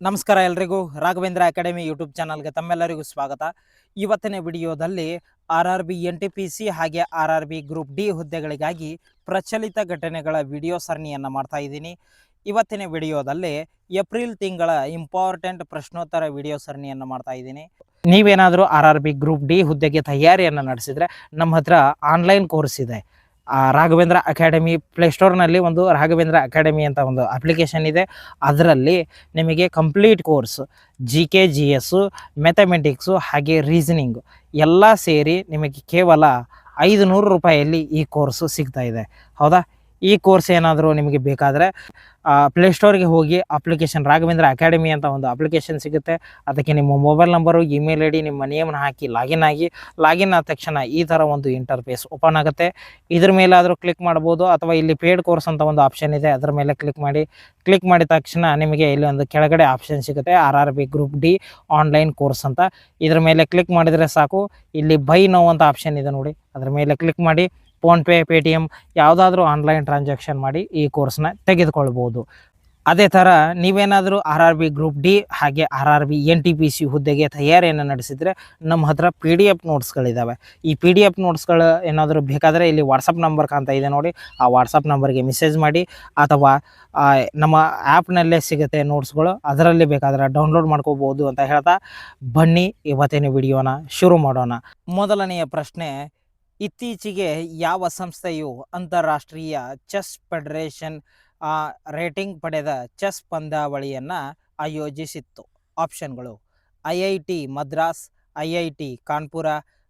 ನಮಸ್ಕಾರ ಎಲ್ರಿಗೂ Raghavendra academy YouTube ಚಾನಲ್ಗೆ ತಮ್ಮೆಲ್ಲರಿಗೂ ಸ್ವಾಗತ. ಇವತ್ತಿನ ವಿಡಿಯೋದಲ್ಲಿ RRB NTPC ಹಾಗೆ RRB ಗ್ರೂಪ್ ಡಿ ಹುದ್ದೆಗಳಿಗಾಗಿ ಪ್ರಚಲಿತ ಘಟನೆಗಳ ವಿಡಿಯೋ ಸರಣಿಯನ್ನು ಮಾಡ್ತಾ ಇದ್ದೀನಿ. ಇವತ್ತಿನ ವಿಡಿಯೋದಲ್ಲಿ ಏಪ್ರಿಲ್ ತಿಂಗಳ ಇಂಪಾರ್ಟೆಂಟ್ ಪ್ರಶ್ನೋತ್ತರ ವಿಡಿಯೋ ಸರಣಿಯನ್ನು ಮಾಡ್ತಾ ಇದ್ದೀನಿ. ನೀವೇನಾದರೂ RRB ಗ್ರೂಪ್ ಡಿ ಹುದ್ದೆಗೆ ತಯಾರಿಯನ್ನು ನಡೆಸಿದರೆ ನಮ್ಮ ಹತ್ರ ಆನ್ಲೈನ್ ಕೋರ್ಸ್ ಇದೆ. ರಾಘವೇಂದ್ರ ಅಕಾಡೆಮಿ ಪ್ಲೇಸ್ಟೋರ್ನಲ್ಲಿ ಒಂದು ರಾಘವೇಂದ್ರ ಅಕಾಡೆಮಿ ಅಂತ ಒಂದು ಅಪ್ಲಿಕೇಶನ್ ಇದೆ. ಅದರಲ್ಲಿ ನಿಮಗೆ complete course GK GS mathematics ಹಾಗೆ ರೀಸನಿಂಗು ಎಲ್ಲ ಸೇರಿ ನಿಮಗೆ ಕೇವಲ 500 ರೂಪಾಯಿಯಲ್ಲಿ ಈ ಕೋರ್ಸು ಸಿಗ್ತಾ ಇದೆ. ಹೌದಾ, ಈ ಕೋರ್ಸ್ ಏನಾದರೂ ನಿಮಗೆ ಬೇಕಾದರೆ ಪ್ಲೇಸ್ಟೋರ್ಗೆ ಹೋಗಿ ಅಪ್ಲಿಕೇಶನ್ ರಾಘವೇಂದ್ರ ಅಕಾಡೆಮಿ ಅಂತ ಒಂದು ಅಪ್ಲಿಕೇಶನ್ ಸಿಗುತ್ತೆ. ಅದಕ್ಕೆ ನಿಮ್ಮ ಮೊಬೈಲ್ ನಂಬರು, ಇಮೇಲ್ ID, ನಿಮ್ಮ ನೇಮನ್ನ ಹಾಕಿ ಲಾಗಿನ್ ಆಗಿ, ಲಾಗಿನ್ ಆದ ತಕ್ಷಣ ಈ ಥರ ಒಂದು ಇಂಟರ್ಫೇಸ್ ಓಪನ್ ಆಗುತ್ತೆ. ಇದ್ರ ಮೇಲಾದರೂ ಕ್ಲಿಕ್ ಮಾಡ್ಬೋದು ಅಥವಾ ಇಲ್ಲಿ ಪೇಡ್ ಕೋರ್ಸ್ ಅಂತ ಒಂದು ಆಪ್ಷನ್ ಇದೆ, ಅದರ ಮೇಲೆ ಕ್ಲಿಕ್ ಮಾಡಿದ ತಕ್ಷಣ ನಿಮಗೆ ಇಲ್ಲಿ ಒಂದು ಕೆಳಗಡೆ ಆಪ್ಷನ್ ಸಿಗುತ್ತೆ RRB group D online course ಅಂತ. ಇದ್ರ ಮೇಲೆ ಕ್ಲಿಕ್ ಮಾಡಿದರೆ ಸಾಕು, ಇಲ್ಲಿ ಬೈ ನೌ ಅಂತ ಆಪ್ಷನ್ ಇದೆ ನೋಡಿ, ಅದರ ಮೇಲೆ ಕ್ಲಿಕ್ ಮಾಡಿ ಫೋನ್ಪೇ, ಪೇಟಿಎಮ್ ಯಾವುದಾದ್ರೂ ಆನ್ಲೈನ್ ಟ್ರಾನ್ಸಾಕ್ಷನ್ ಮಾಡಿ ಈ ಕೋರ್ಸ್ನ ತೆಗೆದುಕೊಳ್ಬೋದು. ಅದೇ ಥರ ನೀವೇನಾದರೂ RRB ಗ್ರೂಪ್ ಡಿ ಹಾಗೆ RRB NTPC ಹುದ್ದೆಗೆ ತಯಾರಿಯನ್ನು ನಡೆಸಿದರೆ ನಮ್ಮ ಹತ್ರ PDF ನೋಟ್ಸ್ಗಳಿದ್ದಾವೆ. ಈ PDF ನೋಟ್ಸ್ಗಳು ಏನಾದರೂ ಬೇಕಾದರೆ ಇಲ್ಲಿ ವಾಟ್ಸಪ್ ನಂಬರ್ ಕಾಣ್ತಾ ಇದೆ ನೋಡಿ, ಆ ವಾಟ್ಸಪ್ ನಂಬರ್ಗೆ ಮೆಸೇಜ್ ಮಾಡಿ ಅಥವಾ ನಮ್ಮ ಆ್ಯಪ್ನಲ್ಲೇ ಸಿಗುತ್ತೆ ನೋಟ್ಸ್ಗಳು, ಅದರಲ್ಲಿ ಬೇಕಾದರೆ ಡೌನ್ಲೋಡ್ ಮಾಡ್ಕೋಬೋದು ಅಂತ ಹೇಳ್ತಾ ಬನ್ನಿ ಇವತ್ತಿನ ವಿಡಿಯೋನ ಶುರು ಮಾಡೋಣ. ಮೊದಲನೆಯ ಪ್ರಶ್ನೆ, ಇತ್ತೀಚೆಗೆ ಯಾವ ಸಂಸ್ಥೆಯು ಅಂತಾರಾಷ್ಟ್ರೀಯ ಚೆಸ್ ಫೆಡರೇಷನ್ ರೇಟಿಂಗ್ ಪಡೆದ ಚೆಸ್ ಪಂದ್ಯಾವಳಿಯನ್ನು ಆಯೋಜಿಸಿತ್ತು? ಆಪ್ಷನ್ಗಳು: IIT Madras, IIT Kanpur,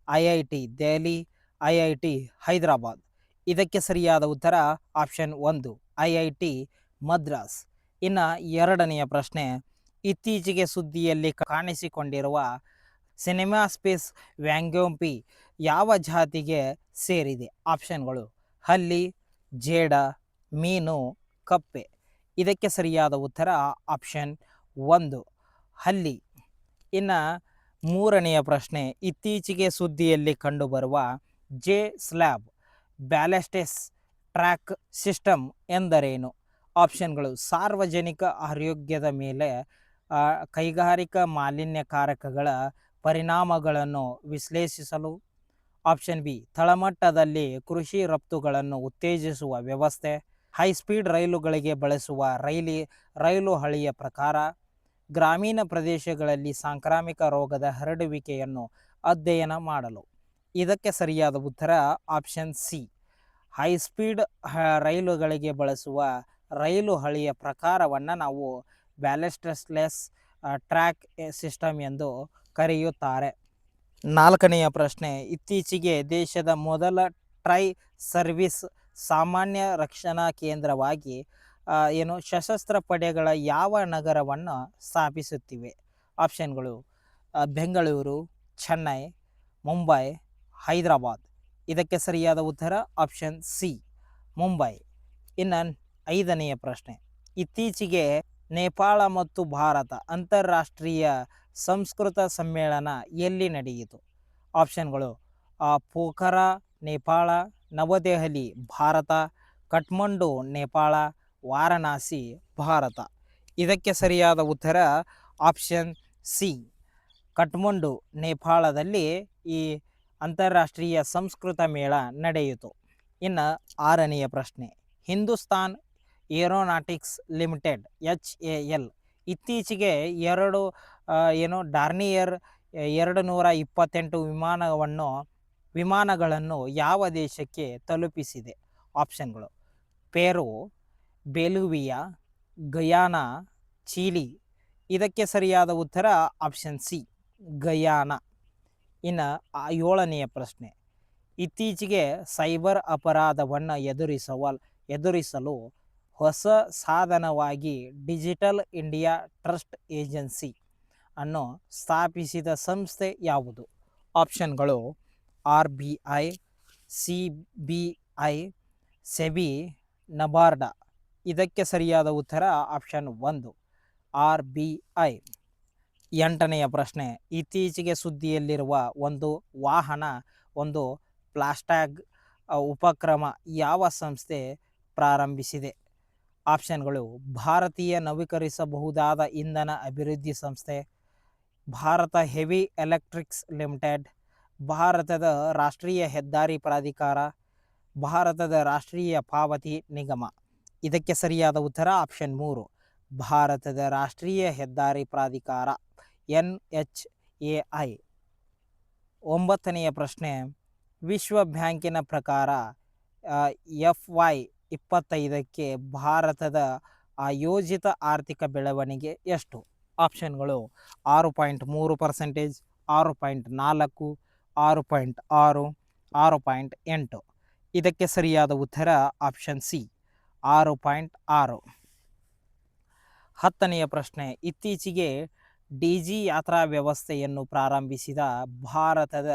IIT Delhi, IIT Hyderabad. ಇದಕ್ಕೆ ಸರಿಯಾದ ಉತ್ತರ ಆಪ್ಷನ್ 1, IIT ಮದ್ರಾಸ್. ಇನ್ನು ಎರಡನೆಯ ಪ್ರಶ್ನೆ, ಇತ್ತೀಚೆಗೆ ಸುದ್ದಿಯಲ್ಲಿ ಕಾಣಿಸಿಕೊಂಡಿರುವ ಸಿನಿಮಾ ಸ್ಪೇಸ್ ವ್ಯಾಂಗ್ಯೋಂಪಿ ಯಾವ ಜಾತಿಗೆ ಸೇರಿದೆ? ಆಪ್ಷನ್ಗಳು: ಹಲ್ಲಿ, ಜೇಡ, ಮೀನು, ಕಪ್ಪೆ. ಇದಕ್ಕೆ ಸರಿಯಾದ ಉತ್ತರ ಆಪ್ಷನ್ 1, ಹಲ್ಲಿ. ಇನ್ನು ಮೂರನೆಯ ಪ್ರಶ್ನೆ, ಇತ್ತೀಚೆಗೆ ಸುದ್ದಿಯಲ್ಲಿ ಕಂಡುಬರುವ J-SLAB ಬ್ಯಾಲಿಸ್ಟಿಕ್ ಟ್ರ್ಯಾಕ್ ಸಿಸ್ಟಮ್ ಎಂದರೇನು? ಆಪ್ಷನ್ಗಳು: ಸಾರ್ವಜನಿಕ ಆರೋಗ್ಯದ ಮೇಲೆ ಕೈಗಾರಿಕಾ ಮಾಲಿನ್ಯಕಾರಕಗಳ ಪರಿಣಾಮಗಳನ್ನು ವಿಶ್ಲೇಷಿಸಲು. ಆಪ್ಷನ್ ಬಿ, ತಳಮಟ್ಟದಲ್ಲಿ ಕೃಷಿ ರಫ್ತುಗಳನ್ನು ಉತ್ತೇಜಿಸುವ ವ್ಯವಸ್ಥೆ. ಹೈಸ್ಪೀಡ್ ರೈಲುಗಳಿಗೆ ಬಳಸುವ ರೈಲು ಹಳಿಯ ಪ್ರಕಾರ. ಗ್ರಾಮೀಣ ಪ್ರದೇಶಗಳಲ್ಲಿ ಸಾಂಕ್ರಾಮಿಕ ರೋಗದ ಹರಡುವಿಕೆಯನ್ನು ಅಧ್ಯಯನ ಮಾಡಲು. ಇದಕ್ಕೆ ಸರಿಯಾದ ಉತ್ತರ ಆಪ್ಷನ್ ಸಿ, ಹೈಸ್ಪೀಡ್ ರೈಲುಗಳಿಗೆ ಬಳಸುವ ರೈಲು ಹಳಿಯ ಪ್ರಕಾರವನ್ನು ನಾವು ಬ್ಯಾಲಿಸ್ಟಿಕ್ ಟ್ರ್ಯಾಕ್ ಸಿಸ್ಟಮ್ ಎಂದು ಕರೆಯುತ್ತಾರೆ. ನಾಲ್ಕನೆಯ ಪ್ರಶ್ನೆ, ಇತ್ತೀಚೆಗೆ ದೇಶದ ಮೊದಲ ಟ್ರೈ ಸರ್ವಿಸ್ ಸಾಮಾನ್ಯ ರಕ್ಷಣಾ ಕೇಂದ್ರವಾಗಿ ಸಶಸ್ತ್ರ ಪಡೆಗಳ ಯಾವ ನಗರವನ್ನು ಸ್ಥಾಪಿಸುತ್ತಿವೆ? ಆಪ್ಷನ್ಗಳು: ಬೆಂಗಳೂರು, ಚೆನ್ನೈ, ಮುಂಬೈ, ಹೈದರಾಬಾದ್. ಇದಕ್ಕೆ ಸರಿಯಾದ ಉತ್ತರ ಆಪ್ಷನ್ ಸಿ, ಮುಂಬೈ. ಇನ್ನು ಐದನೆಯ ಪ್ರಶ್ನೆ, ಇತ್ತೀಚೆಗೆ ನೇಪಾಳ ಮತ್ತು ಭಾರತ ಅಂತಾರಾಷ್ಟ್ರೀಯ ಸಂಸ್ಕೃತ ಸಮ್ಮೇಳನ ಎಲ್ಲಿ ನಡೆಯಿತು? ಆಪ್ಷನ್ಗಳು: ಪೋಖರಾ, ನೇಪಾಳ, ನವದೆಹಲಿ, ಭಾರತ, ಕಠ್ಮಂಡು, ನೇಪಾಳ, ವಾರಣಾಸಿ, ಭಾರತ. ಇದಕ್ಕೆ ಸರಿಯಾದ ಉತ್ತರ ಆಪ್ಷನ್ ಸಿ, ಕಠ್ಮಂಡು, ನೇಪಾಳದಲ್ಲಿ ಈ ಅಂತಾರಾಷ್ಟ್ರೀಯ ಸಂಸ್ಕೃತ ಮೇಳ ನಡೆಯಿತು. ಇನ್ನು ಆರನೆಯ ಪ್ರಶ್ನೆ, ಹಿಂದೂಸ್ತಾನ್ ಏರೋನಾಟಿಕ್ಸ್ ಲಿಮಿಟೆಡ್ HAL ಇತ್ತೀಚೆಗೆ ಡಾರ್ನಿಯರ್ 228 ವಿಮಾನಗಳನ್ನು ಯಾವ ದೇಶಕ್ಕೆ ತಲುಪಿಸಿದೆ? ಆಪ್ಷನ್ಗಳು: ಪೆರು, ಬೆಲಿವಿಯಾ, ಗಯಾನಾ, ಚಿಲಿ. ಇದಕ್ಕೆ ಸರಿಯಾದ ಉತ್ತರ ಆಪ್ಷನ್ ಸಿ, ಗಯಾನಾ. ಇನ್ನು ಏಳನೆಯ ಪ್ರಶ್ನೆ, ಇತ್ತೀಚೆಗೆ ಸೈಬರ್ ಅಪರಾಧವನ್ನು ಎದುರಿಸಲು ಹೊಸ ಸಾಧನವಾಗಿ ಡಿಜಿಟಲ್ ಇಂಡಿಯಾ ಟ್ರಸ್ಟ್ ಏಜೆನ್ಸಿ ಅನ್ನು ಸ್ಥಾಪಿಸಿದ ಸಂಸ್ಥೆ ಯಾವುದು? ಆಪ್ಷನ್ಗಳು: RBI, CBI, ಸೆಬಿ, ನಬಾರ್ಡ. ಇದಕ್ಕೆ ಸರಿಯಾದ ಉತ್ತರ ಆಪ್ಷನ್ 1, RBI. ಎಂಟನೆಯ ಪ್ರಶ್ನೆ, ಇತ್ತೀಚೆಗೆ ಸುದ್ದಿಯಲ್ಲಿರುವ ಒಂದು ವಾಹನ ಒಂದು ಪ್ಲಾಸ್ಟ್ಯಾಗ್ ಉಪಕ್ರಮ ಯಾವ ಸಂಸ್ಥೆ ಪ್ರಾರಂಭಿಸಿದೆ? ಆಪ್ಷನ್ಗಳು ಭಾರತೀಯ ನವೀಕರಿಸಬಹುದಾದ ಇಂಧನ ಅಭಿವೃದ್ಧಿ ಸಂಸ್ಥೆ, ಭಾರತ ಹೆವಿ ಎಲೆಕ್ಟ್ರಿಕ್ಸ್ ಲಿಮಿಟೆಡ್, ಭಾರತದ ರಾಷ್ಟ್ರೀಯ ಹೆದ್ದಾರಿ ಪ್ರಾಧಿಕಾರ, ಭಾರತದ ರಾಷ್ಟ್ರೀಯ ಪಾವತಿ ನಿಗಮ. ಇದಕ್ಕೆ ಸರಿಯಾದ ಉತ್ತರ ಆಪ್ಷನ್ 3, ಭಾರತದ ರಾಷ್ಟ್ರೀಯ ಹೆದ್ದಾರಿ ಪ್ರಾಧಿಕಾರ NHAI. 9ನೆಯ ಪ್ರಶ್ನೆ, ವಿಶ್ವ ಬ್ಯಾಂಕಿನ ಪ್ರಕಾರ FY25ಕ್ಕೆ ಭಾರತದ ಆಯೋಜಿತ ಆರ್ಥಿಕ ಬೆಳವಣಿಗೆ ಎಷ್ಟು? ಆಪ್ಷನ್ಗಳು 6.3%, 6.4%, 6.6%, 6.8%. ಇದಕ್ಕೆ ಸರಿಯಾದ ಉತ್ತರ ಆಪ್ಷನ್ ಸಿ, 6.6. 10ನೆಯ ಪ್ರಶ್ನೆ, ಇತ್ತೀಚೆಗೆ DG ಯಾತ್ರಾ ವ್ಯವಸ್ಥೆಯನ್ನು ಪ್ರಾರಂಭಿಸಿದ ಭಾರತದ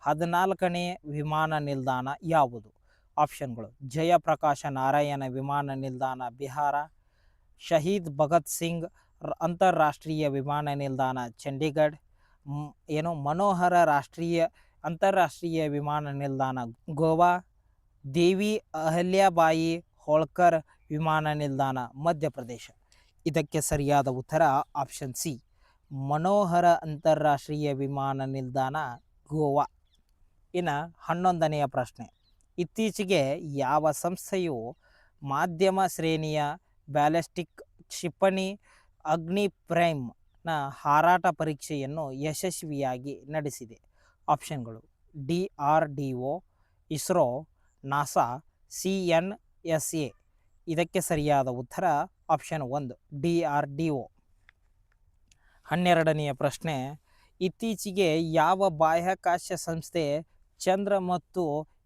14ನೇ ವಿಮಾನ ನಿಲ್ದಾಣ ಯಾವುದು? ಆಪ್ಷನ್ಗಳು ಜಯಪ್ರಕಾಶ ನಾರಾಯಣ ವಿಮಾನ ನಿಲ್ದಾಣ ಬಿಹಾರ, ಶಹೀದ್ ಭಗತ್ ಸಿಂಗ್ ಅಂತಾರಾಷ್ಟ್ರೀಯ ವಿಮಾನ ನಿಲ್ದಾಣ ಚಂಡೀಗಢ, ಮನೋಹರ ಅಂತಾರಾಷ್ಟ್ರೀಯ ವಿಮಾನ ನಿಲ್ದಾಣ ಗೋವಾ, ದೇವಿ ಅಹಲ್ಯಾಬಾಯಿ ಹೋಳ್ಕರ್ ವಿಮಾನ ನಿಲ್ದಾಣ ಮಧ್ಯಪ್ರದೇಶ. ಇದಕ್ಕೆ ಸರಿಯಾದ ಉತ್ತರ ಆಪ್ಷನ್ ಸಿ, ಮನೋಹರ ಅಂತಾರಾಷ್ಟ್ರೀಯ ವಿಮಾನ ನಿಲ್ದಾಣ ಗೋವಾ. ಇನ್ನು 11ನೆಯ ಪ್ರಶ್ನೆ, ಇತ್ತೀಚೆಗೆ ಯಾವ ಸಂಸ್ಥೆಯು ಮಾಧ್ಯಮ ಶ್ರೇಣಿಯ ಬ್ಯಾಲಿಸ್ಟಿಕ್ ಕ್ಷಿಪಣಿ ಅಗ್ನಿ ಪ್ರೈಮ್ನ ಹಾರಾಟ ಪರೀಕ್ಷೆಯನ್ನು ಯಶಸ್ವಿಯಾಗಿ ನಡೆಸಿದೆ? ಆಪ್ಷನ್ಗಳು DRDO, ಇಸ್ರೋ, ನಾಸಾ, CNSA. ಇದಕ್ಕೆ ಸರಿಯಾದ ಉತ್ತರ ಆಪ್ಷನ್ 1, DRDO. 12ನೆಯ ಪ್ರಶ್ನೆ, ಇತ್ತೀಚೆಗೆ ಯಾವ ಬಾಹ್ಯಾಕಾಶ ಸಂಸ್ಥೆ ಚಂದ್ರ ಮತ್ತು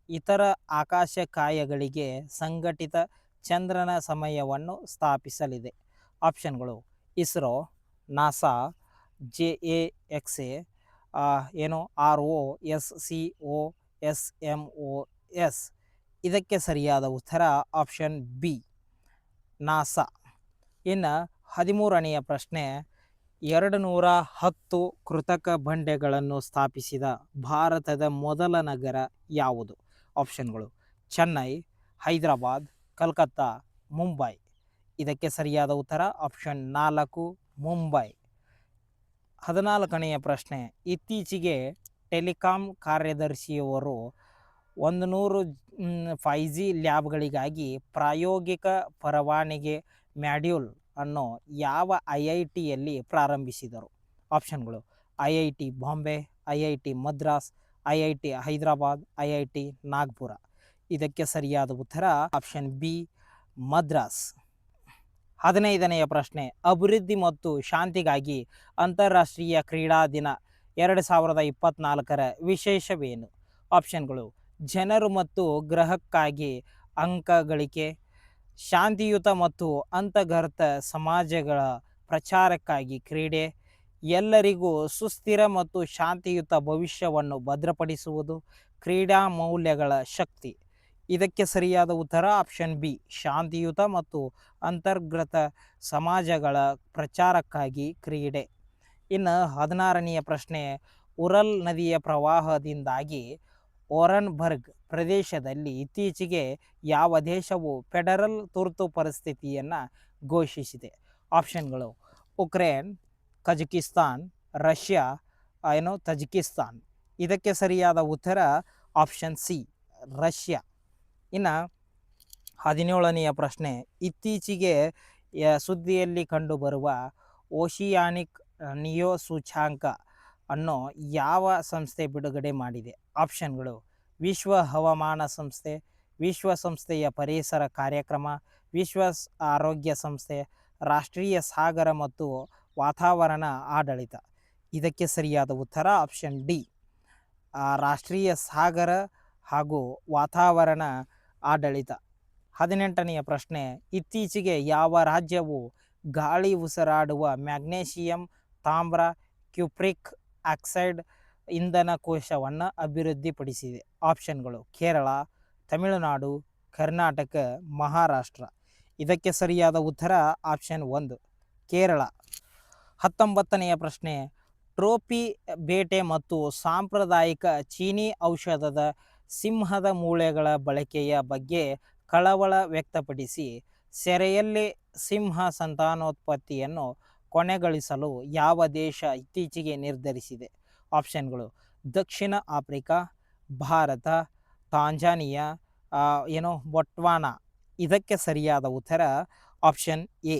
ಇತರ ಆಕಾಶಕಾಯಗಳಿಗೆ ಸಂಘಟಿತ ಚಂದ್ರನ ಸಮಯವನ್ನು ಸ್ಥಾಪಿಸಲಿದೆ? ಆಪ್ಷನ್ಗಳು ಇಸ್ರೋ, ನಾಸಾ, JAXA, ROSCOSMOS. ಇದಕ್ಕೆ ಸರಿಯಾದ ಉತ್ತರ ಆಪ್ಷನ್ ಬಿ, ನಾಸಾ. ಇನ್ನು 13ನೆಯ ಪ್ರಶ್ನೆ, 210 ಕೃತಕ ಬಂಡೆಗಳನ್ನು ಸ್ಥಾಪಿಸಿದ ಭಾರತದ ಮೊದಲ ನಗರ ಯಾವುದು? ಆಪ್ಷನ್ಗಳು ಚೆನ್ನೈ, ಹೈದರಾಬಾದ್, ಕಲ್ಕತ್ತಾ, ಮುಂಬೈ. ಇದಕ್ಕೆ ಸರಿಯಾದ ಉತ್ತರ ಆಪ್ಷನ್ 4, ಮುಂಬೈ. 14ನೆಯ ಪ್ರಶ್ನೆ, ಇತ್ತೀಚೆಗೆ ಟೆಲಿಕಾಂ ಕಾರ್ಯದರ್ಶಿಯವರು 100 5G ಲ್ಯಾಬ್ಗಳಿಗಾಗಿ ಪ್ರಾಯೋಗಿಕ ಪರವಾನಗಿ ಮಾಡ್ಯೂಲ್ ಅನ್ನು ಯಾವ IITಯಲ್ಲಿ ಪ್ರಾರಂಭಿಸಿದರು? ಆಪ್ಷನ್ಗಳು IIT Bombay, IIT Madras, IIT Hyderabad, IIT Nagpur. ಇದಕ್ಕೆ ಸರಿಯಾದ ಉತ್ತರ ಆಪ್ಷನ್ ಬಿ, ಮದ್ರಾಸ್. 15ನೆಯ ಪ್ರಶ್ನೆ, ಅಭಿವೃದ್ಧಿ ಮತ್ತು ಶಾಂತಿಗಾಗಿ ಅಂತಾರಾಷ್ಟ್ರೀಯ ಕ್ರೀಡಾ ದಿನ 2024ರ ವಿಶೇಷವೇನು? ಆಪ್ಷನ್ಗಳು ಜನರು ಮತ್ತು ಗ್ರಹಕ್ಕಾಗಿ ಅಂಕ ಗಳಿಕೆ, ಶಾಂತಿಯುತ ಮತ್ತು ಅಂತರ್ಗತ ಸಮಾಜಗಳ ಪ್ರಚಾರಕ್ಕಾಗಿ ಕ್ರೀಡೆ, ಎಲ್ಲರಿಗೂ ಸುಸ್ಥಿರ ಮತ್ತು ಶಾಂತಿಯುತ ಭವಿಷ್ಯವನ್ನು ಭದ್ರಪಡಿಸುವುದು, ಕ್ರೀಡಾ ಮೌಲ್ಯಗಳ ಶಕ್ತಿ. ಇದಕ್ಕೆ ಸರಿಯಾದ ಉತ್ತರ ಆಪ್ಷನ್ ಬಿ, ಶಾಂತಿಯುತ ಮತ್ತು ಅಂತರ್ಗತ ಸಮಾಜಗಳ ಪ್ರಚಾರಕ್ಕಾಗಿ ಕ್ರೀಡೆ. ಇನ್ನು 16ನೆಯ ಪ್ರಶ್ನೆ, ಉರಲ್ ನದಿಯ ಪ್ರವಾಹದಿಂದಾಗಿ ಓರನ್ಬರ್ಗ್ ಪ್ರದೇಶದಲ್ಲಿ ಇತ್ತೀಚೆಗೆ ಯಾವ ದೇಶವು ಫೆಡರಲ್ ತುರ್ತು ಪರಿಸ್ಥಿತಿಯನ್ನು ಘೋಷಿಸಿದೆ? ಆಪ್ಷನ್ಗಳು ಉಕ್ರೇನ್, ಕಜಕಿಸ್ತಾನ್, ರಷ್ಯಾ, ತಜಿಕಿಸ್ತಾನ್. ಇದಕ್ಕೆ ಸರಿಯಾದ ಉತ್ತರ ಆಪ್ಷನ್ ಸಿ, ರಷ್ಯಾ. ಇನ್ನು 17ನೆಯ ಪ್ರಶ್ನೆ, ಇತ್ತೀಚೆಗೆ ಸುದ್ದಿಯಲ್ಲಿ ಕಂಡುಬರುವ ಓಷಿಯಾನಿಕ್ ನಿಯೋ ಸೂಚ್ಯಂಕ ಅನ್ನು ಯಾವ ಸಂಸ್ಥೆ ಬಿಡುಗಡೆ ಮಾಡಿದೆ? ಆಪ್ಷನ್ಗಳು ವಿಶ್ವ ಹವಾಮಾನ ಸಂಸ್ಥೆ, ವಿಶ್ವಸಂಸ್ಥೆಯ ಪರಿಸರ ಕಾರ್ಯಕ್ರಮ, ವಿಶ್ವ ಆರೋಗ್ಯ ಸಂಸ್ಥೆ, ರಾಷ್ಟ್ರೀಯ ಸಾಗರ ಮತ್ತು ವಾತಾವರಣ ಆಡಳಿತ. ಇದಕ್ಕೆ ಸರಿಯಾದ ಉತ್ತರ ಆಪ್ಷನ್ ಡಿ, ರಾಷ್ಟ್ರೀಯ ಸಾಗರ ಹಾಗೂ ವಾತಾವರಣ ಆಡಳಿತ. 18ನೆಯ ಪ್ರಶ್ನೆ, ಇತ್ತೀಚೆಗೆ ಯಾವ ರಾಜ್ಯವು ಗಾಳಿ ಉಸಿರಾಡುವ ಮ್ಯಾಗ್ನೇಷಿಯಂ ತಾಮ್ರ ಕ್ಯುಪ್ರಿಕ್ ಆಕ್ಸೈಡ್ ಇಂಧನ ಕೋಶವನ್ನು ಅಭಿವೃದ್ಧಿಪಡಿಸಿದೆ? ಆಪ್ಷನ್ಗಳು ಕೇರಳ, ತಮಿಳುನಾಡು, ಕರ್ನಾಟಕ, ಮಹಾರಾಷ್ಟ್ರ. ಇದಕ್ಕೆ ಸರಿಯಾದ ಉತ್ತರ ಆಪ್ಷನ್ 1, ಕೇರಳ. 19ನೆಯ ಪ್ರಶ್ನೆ, ಟ್ರೋಪಿ ಬೇಟೆ ಮತ್ತು ಸಾಂಪ್ರದಾಯಿಕ ಚೀನಿ ಔಷಧದ ಸಿಂಹದ ಮೂಳೆಗಳ ಬಳಕೆಯ ಬಗ್ಗೆ ಕಳವಳ ವ್ಯಕ್ತಪಡಿಸಿ ಸೆರೆಯಲ್ಲಿ ಸಿಂಹ ಸಂತಾನೋತ್ಪತ್ತಿಯನ್ನು ಕೊನೆಗಳಿಸಲು ಯಾವ ದೇಶ ಇತ್ತೀಚೆಗೆ ನಿರ್ಧರಿಸಿದೆ? ಆಪ್ಷನ್ಗಳು ದಕ್ಷಿಣ ಆಫ್ರಿಕಾ, ಭಾರತ, ತಾಂಜಾನಿಯಾ, ಬೊಟ್ವಾನಾ. ಇದಕ್ಕೆ ಸರಿಯಾದ ಉತ್ತರ ಆಪ್ಷನ್ ಎ,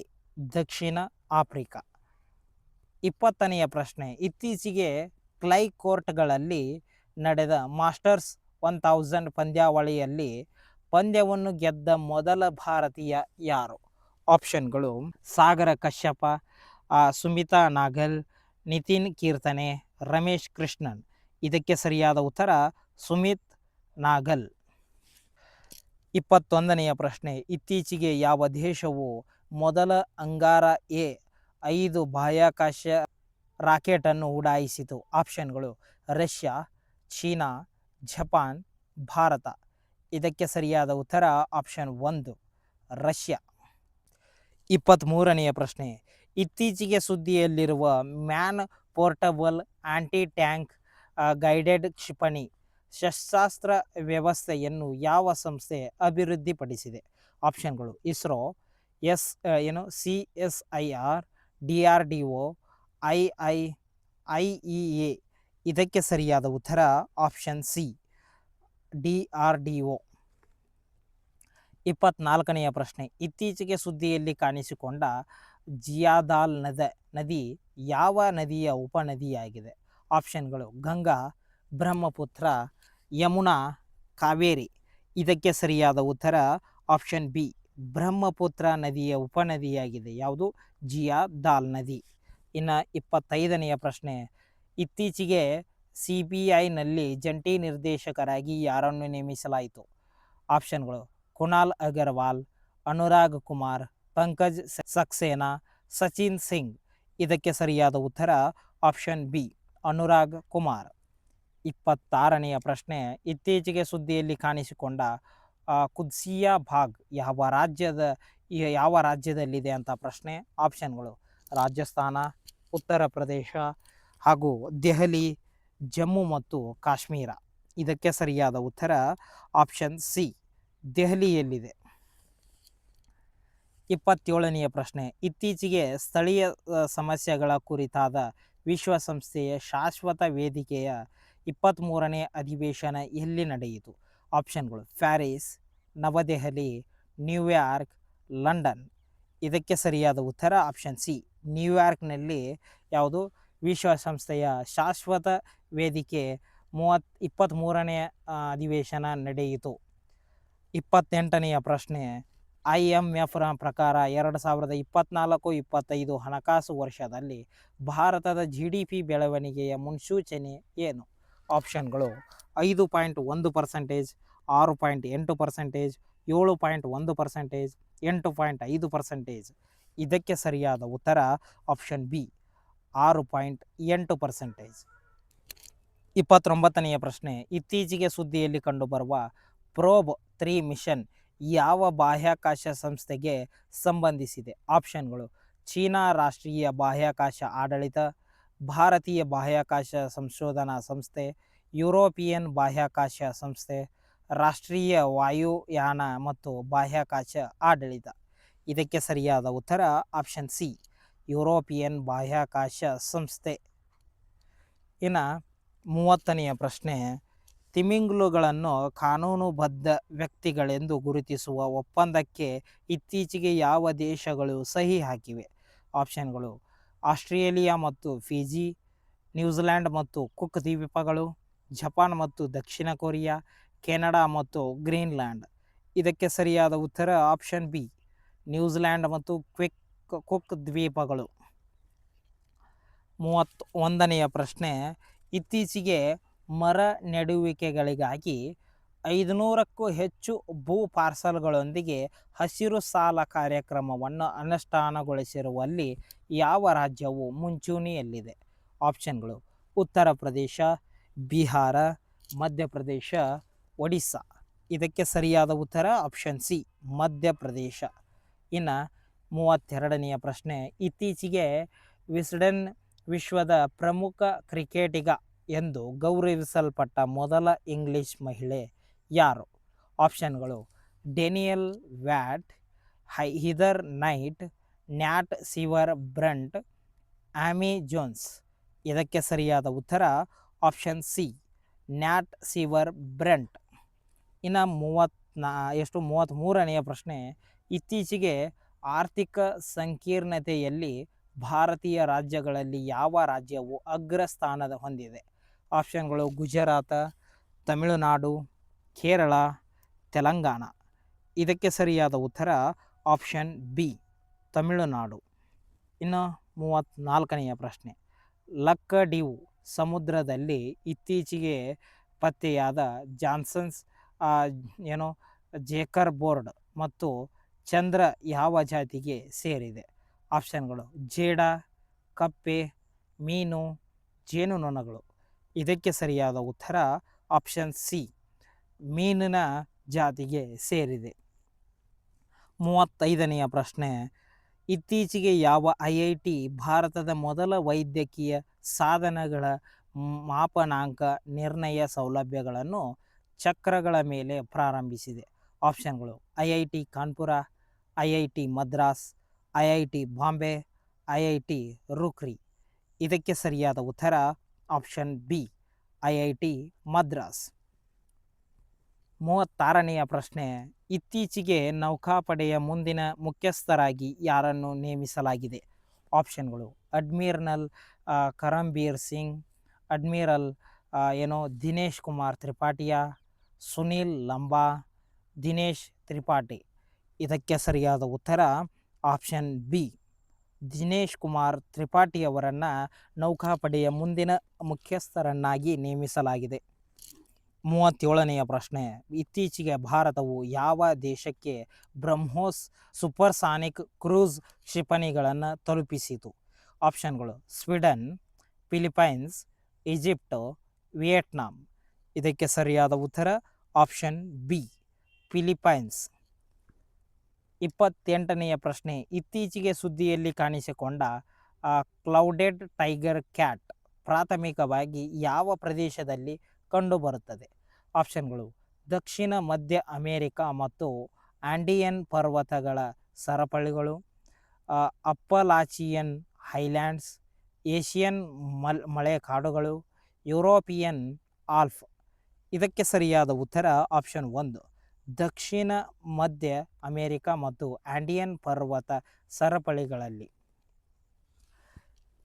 ದಕ್ಷಿಣ ಆಫ್ರಿಕಾ. 20ನೆಯ ಪ್ರಶ್ನೆ, ಇತ್ತೀಚೆಗೆ ಕ್ಲೈ ಕೋರ್ಟ್ಗಳಲ್ಲಿ ನಡೆದ ಮಾಸ್ಟರ್ಸ್ 1000 ಪಂದ್ಯಾವಳಿಯಲ್ಲಿ ಪಂದ್ಯವನ್ನು ಗೆದ್ದ ಮೊದಲ ಭಾರತೀಯ ಯಾರು? ಆಪ್ಷನ್ಗಳು ಸಾಗರ ಕಶ್ಯಪ, ಸುಮಿತಾ ನಾಗಲ್, ನಿತಿನ್ ಕೀರ್ತನೆ, ರಮೇಶ್ ಕೃಷ್ಣನ್. ಇದಕ್ಕೆ ಸರಿಯಾದ ಉತ್ತರ ಸುಮಿತ್ ನಾಗಲ್. 21ನೆಯ ಪ್ರಶ್ನೆ, ಇತ್ತೀಚೆಗೆ ಯಾವ ದೇಶವು ಮೊದಲ ಅಂಗಾರ A5 ಬಾಹ್ಯಾಕಾಶ ರಾಕೆಟನ್ನು ಉಡಾಯಿಸಿತು? ಆಪ್ಷನ್ಗಳು ರಷ್ಯಾ, ಚೀನಾ, ಜಪಾನ್, ಭಾರತ. ಇದಕ್ಕೆ ಸರಿಯಾದ ಉತ್ತರ ಆಪ್ಷನ್ 1, ರಷ್ಯಾ. 23ನೆಯ ಪ್ರಶ್ನೆ, ಇತ್ತೀಚೆಗೆ ಸುದ್ದಿಯಲ್ಲಿರುವ man portable anti tank guided ಕ್ಷಿಪಣಿ ಶಸ್ತ್ರಾಸ್ತ್ರ ವ್ಯವಸ್ಥೆಯನ್ನು ಯಾವ ಸಂಸ್ಥೆ ಅಭಿವೃದ್ಧಿಪಡಿಸಿದೆ? ಆಪ್ಷನ್ಗಳು ಇಸ್ರೋ, CSIR, DRDO, IEA. ಇದಕ್ಕೆ ಸರಿಯಾದ ಉತ್ತರ ಆಪ್ಷನ್ ಸಿ, DRDO. 24ನೆಯ ಪ್ರಶ್ನೆ, ಇತ್ತೀಚೆಗೆ ಸುದ್ದಿಯಲ್ಲಿ ಕಾಣಿಸಿಕೊಂಡ ಜಿಯಾದಾಲ್ ನದಿ ಯಾವ ನದಿಯ ಉಪನದಿಯಾಗಿದೆ? ಆಪ್ಷನ್ಗಳು ಗಂಗಾ, ಬ್ರಹ್ಮಪುತ್ರ, ಯಮುನಾ, ಕಾವೇರಿ. ಇದಕ್ಕೆ ಸರಿಯಾದ ಉತ್ತರ ಆಪ್ಷನ್ ಬಿ, ಬ್ರಹ್ಮಪುತ್ರ ನದಿಯ ಉಪನದಿಯಾಗಿದೆ. ಯಾವುದು? ಜಿಯಾದಾಲ್ ನದಿ. ಇನ್ನು 25ನೆಯ ಪ್ರಶ್ನೆ, ಇತ್ತೀಚೆಗೆ CBIನಲ್ಲಿ ಜಂಟಿ ನಿರ್ದೇಶಕರಾಗಿ ಯಾರನ್ನು ನೇಮಿಸಲಾಯಿತು? ಆಪ್ಷನ್ಗಳು ಕುನಾಲ್ ಅಗರ್ವಾಲ್, ಅನುರಾಗ್ ಕುಮಾರ್, ಪಂಕಜ್ ಸಕ್ಸೇನಾ, ಸಚಿನ್ ಸಿಂಗ್. ಇದಕ್ಕೆ ಸರಿಯಾದ ಉತ್ತರ ಆಪ್ಷನ್ ಬಿ, ಅನುರಾಗ್ ಕುಮಾರ್. 26ನೆಯ ಪ್ರಶ್ನೆ, ಇತ್ತೀಚೆಗೆ ಸುದ್ದಿಯಲ್ಲಿ ಕಾಣಿಸಿಕೊಂಡ ಕುದ್ಸಿಯಾ ಬಾಗ್ ಯಾವ ರಾಜ್ಯದಲ್ಲಿದೆ ಅಂತ ಪ್ರಶ್ನೆ. ಆಪ್ಷನ್ಗಳು ರಾಜಸ್ಥಾನ, ಉತ್ತರ ಪ್ರದೇಶ ಹಾಗೂ ದೆಹಲಿ, ಜಮ್ಮು ಮತ್ತು ಕಾಶ್ಮೀರ. ಇದಕ್ಕೆ ಸರಿಯಾದ ಉತ್ತರ ಆಪ್ಷನ್ ಸಿ, ದೆಹಲಿಯಲ್ಲಿದೆ. 27ನೆಯ ಪ್ರಶ್ನೆ, ಇತ್ತೀಚೆಗೆ ಸ್ಥಳೀಯ ಸಮಸ್ಯೆಗಳ ಕುರಿತಾದ ವಿಶ್ವಸಂಸ್ಥೆಯ ಶಾಶ್ವತ ವೇದಿಕೆಯ 23ನೇ ಅಧಿವೇಶನ ಎಲ್ಲಿ ನಡೆಯಿತು? ಆಪ್ಷನ್ಗಳು ಪ್ಯಾರಿಸ್, ನವದೆಹಲಿ, ನ್ಯೂಯಾರ್ಕ್, ಲಂಡನ್. ಇದಕ್ಕೆ ಸರಿಯಾದ ಉತ್ತರ ಆಪ್ಷನ್ ಸಿ, ನ್ಯೂಯಾರ್ಕ್ನಲ್ಲಿ ಯಾವುದು ವಿಶ್ವಸಂಸ್ಥೆಯ ಶಾಶ್ವತ ವೇದಿಕೆ 23ನೇ ಅಧಿವೇಶನ ನಡೆಯಿತು. 28ನೆಯ ಪ್ರಶ್ನೆ, IMF ಪ್ರಕಾರ 2024-25 ಹಣಕಾಸು ವರ್ಷದಲ್ಲಿ ಭಾರತದ GDP ಬೆಳವಣಿಗೆಯ ಮುನ್ಸೂಚನೆ ಏನು? ಆಪ್ಷನ್ಗಳು 5.1%, 6.8%, 7.1%, 8.5%. ಇದಕ್ಕೆ ಸರಿಯಾದ ಉತ್ತರ ಆಪ್ಷನ್ ಬಿ, 6.8%. 29ನೆಯ ಪ್ರಶ್ನೆ, ಇತ್ತೀಚೆಗೆ ಸುದ್ದಿಯಲ್ಲಿ ಕಂಡುಬರುವ ಪ್ರೋಬ್ 3 ಮಿಷನ್ ಯಾವ ಬಾಹ್ಯಾಕಾಶ ಸಂಸ್ಥೆಗೆ ಸಂಬಂಧಿಸಿದೆ? ಆಪ್ಷನ್ಗಳು ಚೀನಾ ರಾಷ್ಟ್ರೀಯ ಬಾಹ್ಯಾಕಾಶ ಆಡಳಿತ, ಭಾರತೀಯ ಬಾಹ್ಯಾಕಾಶ ಸಂಶೋಧನಾ ಸಂಸ್ಥೆ, ಯುರೋಪಿಯನ್ ಬಾಹ್ಯಾಕಾಶ ಸಂಸ್ಥೆ, ರಾಷ್ಟ್ರೀಯ ವಾಯುಯಾನ ಮತ್ತು ಬಾಹ್ಯಾಕಾಶ ಆಡಳಿತ. ಇದಕ್ಕೆ ಸರಿಯಾದ ಉತ್ತರ ಆಪ್ಷನ್ ಸಿ, ಯುರೋಪಿಯನ್ ಬಾಹ್ಯಾಕಾಶ ಸಂಸ್ಥೆ. ಇನ್ನು 30ನೆಯ ಪ್ರಶ್ನೆ, ತಿಮಿಂಗ್ಲುಗಳನ್ನು ಕಾನೂನುಬದ್ಧ ವ್ಯಕ್ತಿಗಳೆಂದು ಗುರುತಿಸುವ ಒಪ್ಪಂದಕ್ಕೆ ಇತ್ತೀಚೆಗೆ ಯಾವ ದೇಶಗಳು ಸಹಿ ಹಾಕಿವೆ? ಆಪ್ಷನ್ಗಳು ಆಸ್ಟ್ರೇಲಿಯಾ ಮತ್ತು ಫಿಜಿ, ನ್ಯೂಜಿಲ್ಯಾಂಡ್ ಮತ್ತು ಕುಕ್ ದ್ವೀಪಗಳು, ಜಪಾನ್ ಮತ್ತು ದಕ್ಷಿಣ ಕೊರಿಯಾ, ಕೆನಡಾ ಮತ್ತು ಗ್ರೀನ್ಲ್ಯಾಂಡ್. ಇದಕ್ಕೆ ಸರಿಯಾದ ಉತ್ತರ ಆಪ್ಷನ್ ಬಿ, ನ್ಯೂಜಿಲ್ಯಾಂಡ್ ಮತ್ತು ಕುಕ್ ದ್ವೀಪಗಳು. 31ನೆಯ ಪ್ರಶ್ನೆ, ಇತ್ತೀಚೆಗೆ ಮರ ನೆಡುವಿಕೆಗಳಿಗಾಗಿ 500ಕ್ಕೂ ಹೆಚ್ಚು ಭೂ ಪಾರ್ಸಲ್ಗಳೊಂದಿಗೆ ಹಸಿರು ಸಾಲ ಕಾರ್ಯಕ್ರಮವನ್ನು ಅನುಷ್ಠಾನಗೊಳಿಸಿರುವಲ್ಲಿ ಯಾವ ರಾಜ್ಯವು ಮುಂಚೂಣಿಯಲ್ಲಿದೆ? ಆಪ್ಷನ್ಗಳು ಉತ್ತರ ಪ್ರದೇಶ, ಬಿಹಾರ, ಮಧ್ಯಪ್ರದೇಶ, ಒಡಿಸ್ಸಾ. ಇದಕ್ಕೆ ಸರಿಯಾದ ಉತ್ತರ ಆಪ್ಷನ್ ಸಿ, ಮಧ್ಯಪ್ರದೇಶ. ಇನ್ನು 32ನೆಯ ಪ್ರಶ್ನೆ, ಇತ್ತೀಚೆಗೆ ವಿಸ್ಡೆನ್ ವಿಶ್ವದ ಪ್ರಮುಖ ಕ್ರಿಕೆಟಿಗ ಎಂದು ಗೌರವಿಸಲ್ಪಟ್ಟ ಮೊದಲ ಇಂಗ್ಲಿಷ್ ಮಹಿಳೆ ಯಾರು? ಆಪ್ಷನ್ಗಳು Danielle Wyatt, Heather Knight, Nat Sciver Brunt, Amy Jones. ಇದಕ್ಕೆ ಸರಿಯಾದ ಉತ್ತರ ಆಪ್ಷನ್ ಸಿ, ನ್ಯಾಟ್ ಸಿವರ್ ಬ್ರಂಟ್. ಇನ್ನು 33ನೆಯ ಪ್ರಶ್ನೆ, ಇತ್ತೀಚೆಗೆ ಆರ್ಥಿಕ ಸಂಕೀರ್ಣತೆಯಲ್ಲಿ ಭಾರತೀಯ ರಾಜ್ಯಗಳಲ್ಲಿ ಯಾವ ರಾಜ್ಯವು ಅಗ್ರಸ್ಥಾನದ ಹೊಂದಿದೆ? ಆಪ್ಷನ್ಗಳು ಗುಜರಾತ, ತಮಿಳುನಾಡು, ಕೇರಳ, ತೆಲಂಗಾಣ. ಇದಕ್ಕೆ ಸರಿಯಾದ ಉತ್ತರ ಆಪ್ಷನ್ ಬಿ, ತಮಿಳುನಾಡು. ಇನ್ನು 34ನೆಯ ಪ್ರಶ್ನೆ, ಲಕ್ಕಡಿವ್ ಸಮುದ್ರದಲ್ಲಿ ಇತ್ತೀಚೆಗೆ ಪತ್ತೆಯಾದ ಜಾನ್ಸನ್ಸ್ ಜೇಕರ್ ಬೋರ್ಡ್ ಮತ್ತು ಚಂದ್ರ ಯಾವ ಜಾತಿಗೆ ಸೇರಿದೆ? ಆಪ್ಷನ್ಗಳು ಜೇಡ, ಕಪ್ಪೆ, ಮೀನು, ಜೇನುನೊಣಗಳು. ಇದಕ್ಕೆ ಸರಿಯಾದ ಉತ್ತರ ಆಪ್ಷನ್ ಸಿ, ಮೀನಿನ ಜಾತಿಗೆ ಸೇರಿದೆ. 35ನೆಯ ಪ್ರಶ್ನೆ, ಇತ್ತೀಚೆಗೆ ಯಾವ IIT ಭಾರತದ ಮೊದಲ ವೈದ್ಯಕೀಯ ಸಾಧನಗಳ ಮಾಪನಾಂಕ ನಿರ್ಣಯ ಸೌಲಭ್ಯಗಳನ್ನು ಚಕ್ರಗಳ ಮೇಲೆ ಪ್ರಾರಂಭಿಸಿದೆ? ಆಪ್ಷನ್ಗಳು IIT Kanpur, IIT Madras, IIT Bombay, IIT Roorkee. ಇದಕ್ಕೆ ಸರಿಯಾದ ಉತ್ತರ ಆಪ್ಷನ್ ಬಿ, IIT ಮದ್ರಾಸ್. 36ನೆಯ ಪ್ರಶ್ನೆ, ಇತ್ತೀಚೆಗೆ ನೌಕಾಪಡೆಯ ಮುಂದಿನ ಮುಖ್ಯಸ್ಥರಾಗಿ ಯಾರನ್ನು ನೇಮಿಸಲಾಗಿದೆ? ಆಪ್ಷನ್ಗಳು ಅಡ್ಮಿರಲ್ ಕರಂಬೀರ್ ಸಿಂಗ್, ಅಡ್ಮಿರಲ್ ದಿನೇಶ್ ಕುಮಾರ್ ತ್ರಿಪಾಠಿಯ, ಸುನೀಲ್ ಲಂಬಾ, ದಿನೇಶ್ ತ್ರಿಪಾಠಿ. ಇದಕ್ಕೆ ಸರಿಯಾದ ಉತ್ತರ ಆಪ್ಷನ್ ಬಿ, ದಿನೇಶ್ ಕುಮಾರ್ ತ್ರಿಪಾಠಿಯವರನ್ನು ನೌಕಾಪಡೆಯ ಮುಂದಿನ ಮುಖ್ಯಸ್ಥರನ್ನಾಗಿ ನೇಮಿಸಲಾಗಿದೆ. 37ನೆಯ ಪ್ರಶ್ನೆ, ಇತ್ತೀಚೆಗೆ ಭಾರತವು ಯಾವ ದೇಶಕ್ಕೆ ಬ್ರಹ್ಮೋಸ್ ಸೂಪರ್ಸಾನಿಕ್ ಕ್ರೂಸ್ ಕ್ಷಿಪಣಿಗಳನ್ನು ತಲುಪಿಸಿತು? ಆಪ್ಷನ್ಗಳು ಸ್ವೀಡನ್, ಫಿಲಿಪೈನ್ಸ್, ಈಜಿಪ್ಟ್, ವಿಯೆಟ್ನಾಂ. ಇದಕ್ಕೆ ಸರಿಯಾದ ಉತ್ತರ ಆಪ್ಷನ್ ಬಿ, ಫಿಲಿಪೈನ್ಸ್. 28ನೆಯ ಪ್ರಶ್ನೆ, ಇತ್ತೀಚೆಗೆ ಸುದ್ದಿಯಲ್ಲಿ ಕಾಣಿಸಿಕೊಂಡ ಕ್ಲೌಡೆಡ್ ಟೈಗರ್ ಕ್ಯಾಟ್ ಪ್ರಾಥಮಿಕವಾಗಿ ಯಾವ ಪ್ರದೇಶದಲ್ಲಿ ಕಂಡುಬರುತ್ತದೆ? ಆಪ್ಷನ್ಗಳು ದಕ್ಷಿಣ ಮಧ್ಯ ಅಮೇರಿಕಾ ಮತ್ತು ಆಂಡಿಯನ್ ಪರ್ವತಗಳ ಸರಪಳಿಗಳು, ಅಪ್ಪಲಾಚಿಯನ್ ಹೈಲ್ಯಾಂಡ್ಸ್, ಏಷಿಯನ್ ಮಳೆಕಾಡುಗಳು, ಯುರೋಪಿಯನ್ ಆಲ್ಪ್. ಇದಕ್ಕೆ ಸರಿಯಾದ ಉತ್ತರ ಆಪ್ಷನ್ 1, ದಕ್ಷಿಣ ಮಧ್ಯ ಅಮೇರಿಕಾ ಮತ್ತು ಆಂಡಿಯನ್ ಪರ್ವತ ಸರಪಳಿಗಳಲ್ಲಿ.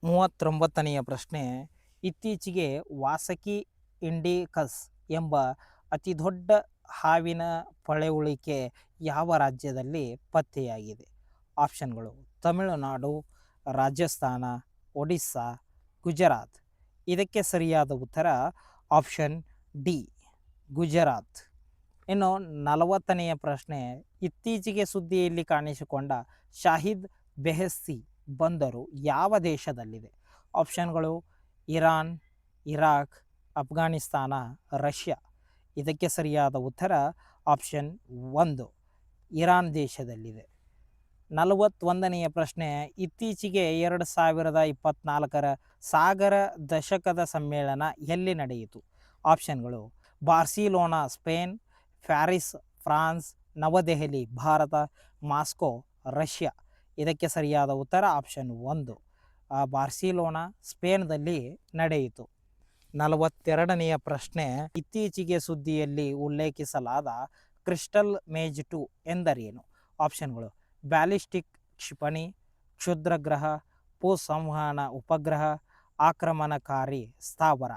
39ನೆಯ ಪ್ರಶ್ನೆ, ಇತ್ತೀಚೆಗೆ ವಾಸಕಿ ಇಂಡಿಕಸ್ ಎಂಬ ಅತಿದೊಡ್ಡ ಹಾವಿನ ಪಳೆಯುಳಿಕೆ ಯಾವ ರಾಜ್ಯದಲ್ಲಿ ಪತ್ತೆಯಾಗಿದೆ? ಆಪ್ಷನ್ಗಳು ತಮಿಳುನಾಡು, ರಾಜಸ್ಥಾನ, ಒಡಿಸ್ಸಾ, ಗುಜರಾತ್. ಇದಕ್ಕೆ ಸರಿಯಾದ ಉತ್ತರ ಆಪ್ಷನ್ ಡಿ, ಗುಜರಾತ್. ಇನ್ನು 40ನೆಯ ಪ್ರಶ್ನೆ, ಇತ್ತೀಚೆಗೆ ಸುದ್ದಿಯಲ್ಲಿ ಕಾಣಿಸಿಕೊಂಡ ಶಾಹಿದ್ ಬೆಹೆಸ್ತಿ ಬಂದರು ಯಾವ ದೇಶದಲ್ಲಿದೆ? ಆಪ್ಷನ್ಗಳು ಇರಾನ್, ಇರಾಕ್, ಅಫ್ಘಾನಿಸ್ತಾನ, ರಷ್ಯಾ. ಇದಕ್ಕೆ ಸರಿಯಾದ ಉತ್ತರ ಆಪ್ಷನ್ 1, ಇರಾನ್ ದೇಶದಲ್ಲಿದೆ. 41ನೆಯ ಪ್ರಶ್ನೆ, ಇತ್ತೀಚೆಗೆ 2024ರ ಸಾಗರ ದಶಕದ ಸಮ್ಮೇಳನ ಎಲ್ಲಿ ನಡೆಯಿತು? ಆಪ್ಷನ್ಗಳು ಬಾರ್ಸಿಲೋನಾ ಸ್ಪೇನ್, ಪ್ಯಾರಿಸ್ ಫ್ರಾನ್ಸ್, ನವದೆಹಲಿ ಭಾರತ, ಮಾಸ್ಕೋ ರಷ್ಯಾ. ಇದಕ್ಕೆ ಸರಿಯಾದ ಉತ್ತರ ಆಪ್ಷನ್ 1, ಬಾರ್ಸಿಲೋನಾ ಸ್ಪೇನ್ದಲ್ಲಿ ನಡೆಯಿತು. 42ನೆಯ ಪ್ರಶ್ನೆ, ಇತ್ತೀಚೆಗೆ ಸುದ್ದಿಯಲ್ಲಿ ಉಲ್ಲೇಖಿಸಲಾದ ಕ್ರಿಸ್ಟಲ್ ಮೇಜ್ 2 ಎಂದರೇನು? ಆಪ್ಷನ್ಗಳು ಬ್ಯಾಲಿಸ್ಟಿಕ್ ಕ್ಷಿಪಣಿ, ಕ್ಷುದ್ರಗ್ರಹ, ಭೂಸಂವಹನ ಉಪಗ್ರಹ, ಆಕ್ರಮಣಕಾರಿ ಸ್ಥಾವರ.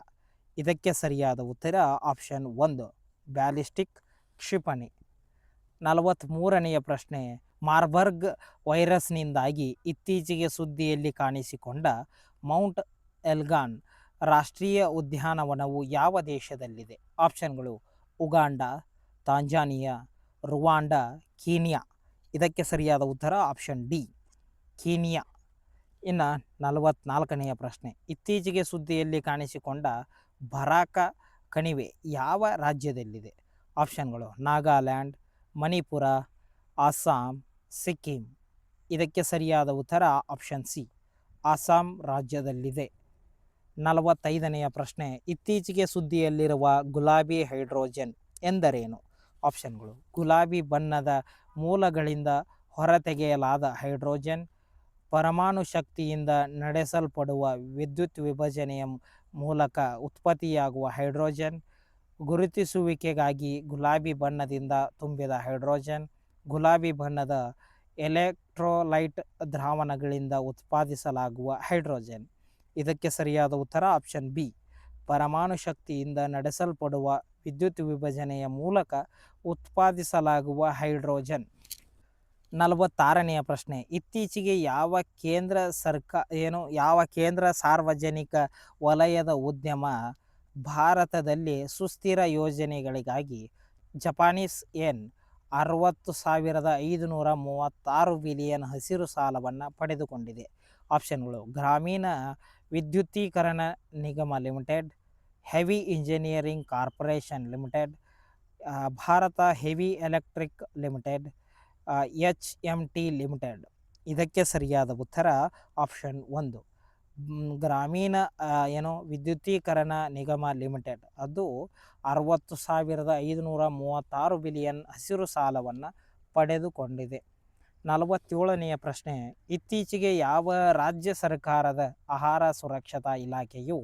ಇದಕ್ಕೆ ಸರಿಯಾದ ಉತ್ತರ ಆಪ್ಷನ್ 1, ಬ್ಯಾಲಿಸ್ಟಿಕ್ ಕ್ಷಿಪಣಿ. 43ನೆಯ ಪ್ರಶ್ನೆ, ಮಾರ್ಬರ್ಗ್ ವೈರಸ್ನಿಂದಾಗಿ ಇತ್ತೀಚೆಗೆ ಸುದ್ದಿಯಲ್ಲಿ ಕಾಣಿಸಿಕೊಂಡ ಮೌಂಟ್ ಎಲ್ಗಾನ್ ರಾಷ್ಟ್ರೀಯ ಉದ್ಯಾನವನವು ಯಾವ ದೇಶದಲ್ಲಿದೆ? ಆಪ್ಷನ್ಗಳು ಉಗಾಂಡ, ತಾಂಜಾನಿಯಾ, ರುವಾಂಡ, ಕೀನ್ಯಾ. ಇದಕ್ಕೆ ಸರಿಯಾದ ಉತ್ತರ ಆಪ್ಷನ್ ಡಿ, ಕೀನ್ಯಾ. ಇನ್ನು 44ನೆಯ ಪ್ರಶ್ನೆ, ಇತ್ತೀಚೆಗೆ ಸುದ್ದಿಯಲ್ಲಿ ಕಾಣಿಸಿಕೊಂಡ ಬರಾಕ ಕಣಿವೆ ಯಾವ ರಾಜ್ಯದಲ್ಲಿದೆ? ಆಪ್ಷನ್ಗಳು ನಾಗಾಲ್ಯಾಂಡ್, ಮಣಿಪುರ, ಅಸ್ಸಾಂ, ಸಿಕ್ಕಿಂ. ಇದಕ್ಕೆ ಸರಿಯಾದ ಉತ್ತರ ಆಪ್ಷನ್ ಸಿ, ಅಸ್ಸಾಂ ರಾಜ್ಯದಲ್ಲಿದೆ. 45ನೆಯ ಪ್ರಶ್ನೆ, ಇತ್ತೀಚೆಗೆ ಸುದ್ದಿಯಲ್ಲಿರುವ ಗುಲಾಬಿ ಹೈಡ್ರೋಜನ್ ಎಂದರೇನು? ಆಪ್ಷನ್ಗಳು ಗುಲಾಬಿ ಬಣ್ಣದ ಮೂಲಗಳಿಂದ ಹೊರತೆಗೆಯಲಾದ ಹೈಡ್ರೋಜನ್, ಪರಮಾಣು ಶಕ್ತಿಯಿಂದ ನಡೆಸಲ್ಪಡುವ ವಿದ್ಯುತ್ ವಿಭಜನೆಯ ಮೂಲಕ ಉತ್ಪತ್ತಿಯಾಗುವ ಹೈಡ್ರೋಜನ್, ಗುರುತಿಸುವಿಕೆಗಾಗಿ ಗುಲಾಬಿ ಬಣ್ಣದಿಂದ ತುಂಬಿದ ಹೈಡ್ರೋಜನ್, ಗುಲಾಬಿ ಬಣ್ಣದ ಎಲೆಕ್ಟ್ರೋಲೈಟ್ ದ್ರಾವಣಗಳಿಂದ ಉತ್ಪಾದಿಸಲಾಗುವ ಹೈಡ್ರೋಜನ್. ಇದಕ್ಕೆ ಸರಿಯಾದ ಉತ್ತರ ಆಪ್ಷನ್ ಬಿ, ಪರಮಾಣು ಶಕ್ತಿಯಿಂದ ನಡೆಸಲ್ಪಡುವ ವಿದ್ಯುತ್ ವಿಭಜನೆಯ ಮೂಲಕ ಉತ್ಪಾದಿಸಲಾಗುವ ಹೈಡ್ರೋಜನ್. 46ನೆಯ ಪ್ರಶ್ನೆ, ಇತ್ತೀಚೆಗೆ ಯಾವ ಕೇಂದ್ರ ಸಾರ್ವಜನಿಕ ವಲಯದ ಉದ್ಯಮ ಭಾರತದಲ್ಲಿ ಸುಸ್ಥಿರ ಯೋಜನೆಗಳಿಗಾಗಿ ಜಪಾನೀಸ್ ಯೆನ್ 60,536 ಬಿಲಿಯನ್ ಹಸಿರು ಸಾಲವನ್ನು ಪಡೆದುಕೊಂಡಿದೆ? ಆಪ್ಷನ್ಗಳು: ಗ್ರಾಮೀಣ ವಿದ್ಯುತೀಕರಣ ನಿಗಮ limited, heavy engineering corporation limited, Bharat heavy electric limited, HMT limited. ಇದಕ್ಕೆ ಸರಿಯಾದ ಉತ್ತರ ಆಪ್ಷನ್ 1, ಗ್ರಾಮೀಣ ವಿದ್ಯುತೀಕರಣ ನಿಗಮ ಲಿಮಿಟೆಡ್. ಅದು 60,536 ಬಿಲಿಯನ್ ಹಸಿರು ಸಾಲವನ್ನು ಪಡೆದುಕೊಂಡಿದೆ. 47ನೆಯ ಪ್ರಶ್ನೆ, ಇತ್ತೀಚೆಗೆ ಯಾವ ರಾಜ್ಯ ಸರ್ಕಾರದ ಆಹಾರ ಸುರಕ್ಷತಾ ಇಲಾಖೆಯು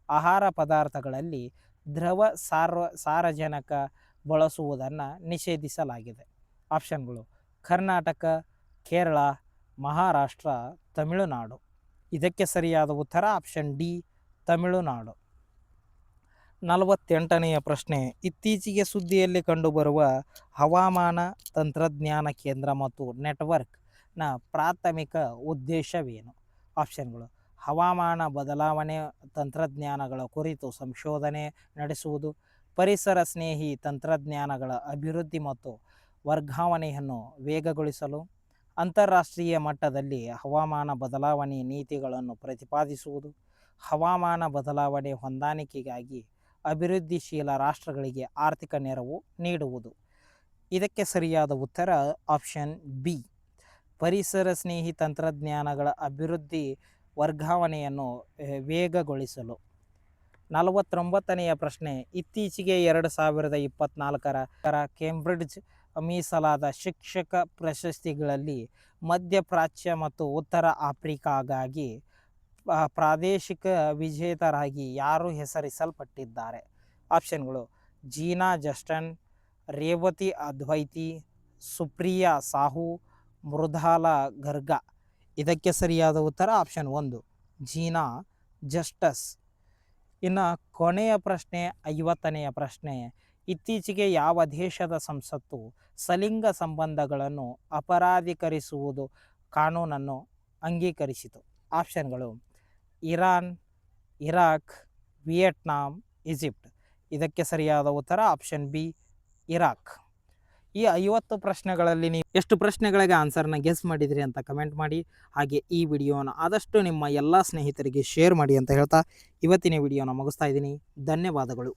ಆಹಾರ ಪದಾರ್ಥಗಳಲ್ಲಿ ದ್ರವ ಸಾರಜನಕ ಬಳಸುವುದನ್ನು ನಿಷೇಧಿಸಲಾಗಿದೆ? ಆಪ್ಷನ್ಗಳು: ಕರ್ನಾಟಕ, ಕೇರಳ, ಮಹಾರಾಷ್ಟ್ರ, ತಮಿಳುನಾಡು. ಇದಕ್ಕೆ ಸರಿಯಾದ ಉತ್ತರ ಆಪ್ಷನ್ ಡಿ, ತಮಿಳುನಾಡು. 48ನೆಯ ಪ್ರಶ್ನೆ, ಇತ್ತೀಚೆಗೆ ಸುದ್ದಿಯಲ್ಲಿ ಕಂಡುಬರುವ ಹವಾಮಾನ ತಂತ್ರಜ್ಞಾನ ಕೇಂದ್ರ ಮತ್ತು ನೆಟ್ವರ್ಕ್ನ ಪ್ರಾಥಮಿಕ ಉದ್ದೇಶವೇನು? ಆಪ್ಷನ್ಗಳು: ಹವಾಮಾನ ಬದಲಾವಣೆ ತಂತ್ರಜ್ಞಾನಗಳ ಕುರಿತು ಸಂಶೋಧನೆ ನಡೆಸುವುದು, ಪರಿಸರ ಸ್ನೇಹಿ ತಂತ್ರಜ್ಞಾನಗಳ ಅಭಿವೃದ್ಧಿ ಮತ್ತು ವರ್ಗಾವಣೆಯನ್ನು ವೇಗಗೊಳಿಸಲು, ಅಂತಾರಾಷ್ಟ್ರೀಯ ಮಟ್ಟದಲ್ಲಿ ಹವಾಮಾನ ಬದಲಾವಣೆ ನೀತಿಗಳನ್ನು ಪ್ರತಿಪಾದಿಸುವುದು, ಹವಾಮಾನ ಬದಲಾವಣೆ ಹೊಂದಾಣಿಕೆಗಾಗಿ ಅಭಿವೃದ್ಧಿಶೀಲ ರಾಷ್ಟ್ರಗಳಿಗೆ ಆರ್ಥಿಕ ನೆರವು ನೀಡುವುದು. ಇದಕ್ಕೆ ಸರಿಯಾದ ಉತ್ತರ ಆಪ್ಷನ್ ಬಿ, ಪರಿಸರ ಸ್ನೇಹಿ ತಂತ್ರಜ್ಞಾನಗಳ ಅಭಿವೃದ್ಧಿ ವರ್ಗಾವಣೆಯನ್ನು ವೇಗಗೊಳಿಸಲು. 49ನೆಯ ಪ್ರಶ್ನೆ, ಇತ್ತೀಚೆಗೆ 2024ರ ಕೇಂಬ್ರಿಡ್ಜ್ ಮೀಸಲಾದ ಶಿಕ್ಷಕ ಪ್ರಶಸ್ತಿಗಳಲ್ಲಿ ಮಧ್ಯಪ್ರಾಚ್ಯ ಮತ್ತು ಉತ್ತರ ಆಫ್ರಿಕಾಗಾಗಿ ಪ್ರಾದೇಶಿಕ ವಿಜೇತರಾಗಿ ಯಾರು ಹೆಸರಿಸಲ್ಪಟ್ಟಿದ್ದಾರೆ? ಆಪ್ಷನ್ಗಳು: ಜೀನಾ ಜಸ್ಟನ್, ರೇವತಿ ಅದ್ವೈತಿ, ಸುಪ್ರಿಯಾ ಸಾಹು, ಮೃದುಲಾ ಗರ್ಗ. ಇದಕ್ಕೆ ಸರಿಯಾದ ಉತ್ತರ ಆಪ್ಷನ್ 1, ಜೀನಾ ಜಸ್ಟಸ್. ಇನ್ನು ಕೊನೆಯ ಪ್ರಶ್ನೆ, 50ನೆಯ ಪ್ರಶ್ನೆ, ಇತ್ತೀಚೆಗೆ ಯಾವ ದೇಶದ ಸಂಸತ್ತು ಸಲಿಂಗ ಸಂಬಂಧಗಳನ್ನು ಅಪರಾಧೀಕರಿಸುವುದು ಕಾನೂನನ್ನು ಅಂಗೀಕರಿಸಿತು? ಆಪ್ಷನ್ಗಳು: ಇರಾನ್, ಇರಾಕ್, ವಿಯೆಟ್ನಾಂ, ಈಜಿಪ್ಟ್. ಇದಕ್ಕೆ ಸರಿಯಾದ ಉತ್ತರ ಆಪ್ಷನ್ ಬಿ, ಇರಾಕ್. ಈ 50 ಪ್ರಶ್ನೆಗಳಲ್ಲಿ ನೀವು ಎಷ್ಟು ಪ್ರಶ್ನೆಗಳಿಗೆ ಆನ್ಸರ್ನ ಗೆಸ್ ಮಾಡಿದ್ರಿ ಅಂತ ಕಮೆಂಟ್ ಮಾಡಿ. ಹಾಗೆ ಈ ವಿಡಿಯೋನ ಆದಷ್ಟು ನಿಮ್ಮ ಎಲ್ಲ ಸ್ನೇಹಿತರಿಗೆ ಶೇರ್ ಮಾಡಿ ಅಂತ ಹೇಳ್ತಾ ಇವತ್ತಿನ ವಿಡಿಯೋನ ಮುಗಿಸ್ತಾ ಇದ್ದೀನಿ. ಧನ್ಯವಾದಗಳು.